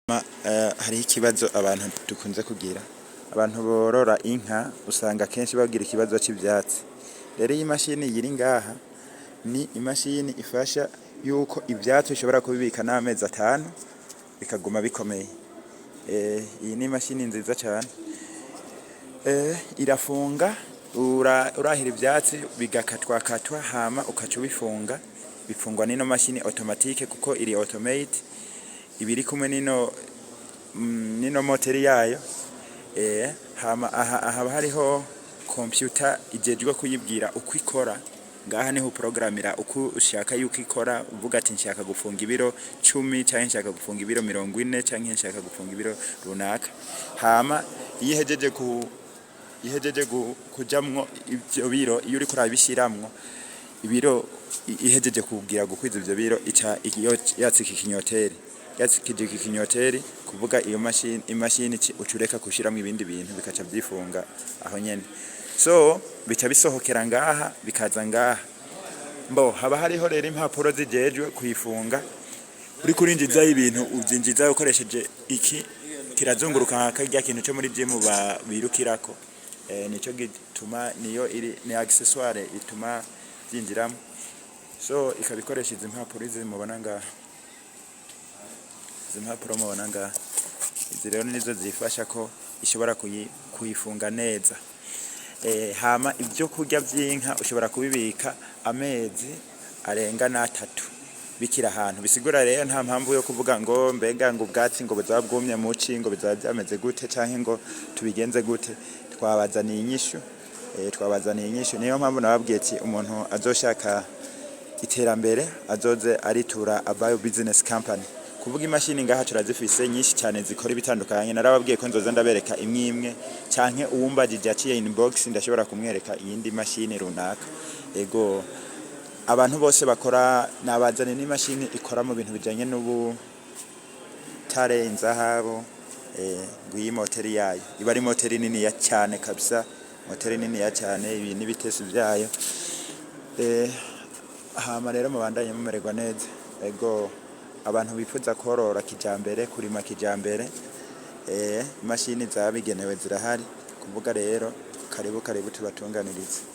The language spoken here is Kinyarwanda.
Hariho ikibazo abantu dukunze kugira, abantu borora inka usanga kenshi bagira ikibazo cy'ivyatsi. Rero iyi mashini yiri ngaha ni imashini ifasha yuko ivyatsi ushobora kubibika n'amezi 5 bikaguma bikomeye. Iyi ni imashini nziza cyane. Irafunga urahira ivyatsi bigakatwa hama ukaca ubifunga. Bifungwa n'ino mashini automatique kuko iri automate. Ibiri kumwe nino moteri yayo. Hama aha hariho computer ijejwe kuyibwira uko ikora. Ngaha niho programmira uko ushaka yuko ikora, uvuga ati nshaka gufunga ibiro 10 cyangwa nshaka gufunga ibiro 40 cyangwa nshaka gufunga ibiro runaka. Hama ihejeje kujamwo ivyo biro, iyo uri kurabishiramwo ibiro ihejeje kubwira gukwiza ivyo biro ica yatsika ikinyoteri. Yatsikije ikinyoteri kuvuga iyo imashini ucureka kushiramwo ibindi bintu bikaca byifunga aho nyene. So bica bisohokera ngaha bikaza ngaha. Haba hariho rero impapuro zijejwe kuyifunga. Uri kurinjiza ibintu uzinjiza ukoresheje iki kirazunguruka akarya kintu cyo muri gym birukirako. Nico gituma niyo iri ni accessoire ituma byinjiramo. So ikabikoresha izi impapuro mubona ngaha. Izi impapuro mubona ngaha. Izi rero nizo zifasha ko ishobora kuyifunga neza. Hama ibyo kurya by'inka ushobora kubibika amezi arenga 3 bikira ahantu. Bisigura rero nta mpamvu yo kuvuga ngo mbega ngo ubwatsi ngo buzabwumye mu ci ngo bizabyameze gute canke ngo tubigenze gute. Twabazaniye inyishu. Niyo mpamvu nababwiye ati umuntu azoshaka iterambere azoze aritura a bio business company. Kuvuga imashini ngaha turazifise nyinshi cyane zikora ibitandukanye. Narababwiye ko nzoza ndabereka imwe canke uwumbajije aciye inbox ndashobora kumwereka iyindi mashini runaka. Ego abantu bose bakora nabazane n'imashini ikora mu bintu bijanye n'ubu tare inzahabo. Nguyi moteri yayo iba ari moteri nini ya cyane kabisa, moteri nini ya cyane, ibi n'ibitesi byayo. Hama rero mubandanye mumererwa neza. Ego abantu bifuza korora kijambere, kurima kijambere, imashini zabigenewe zirahari. Kuvuga rero karibu tubatunganirize.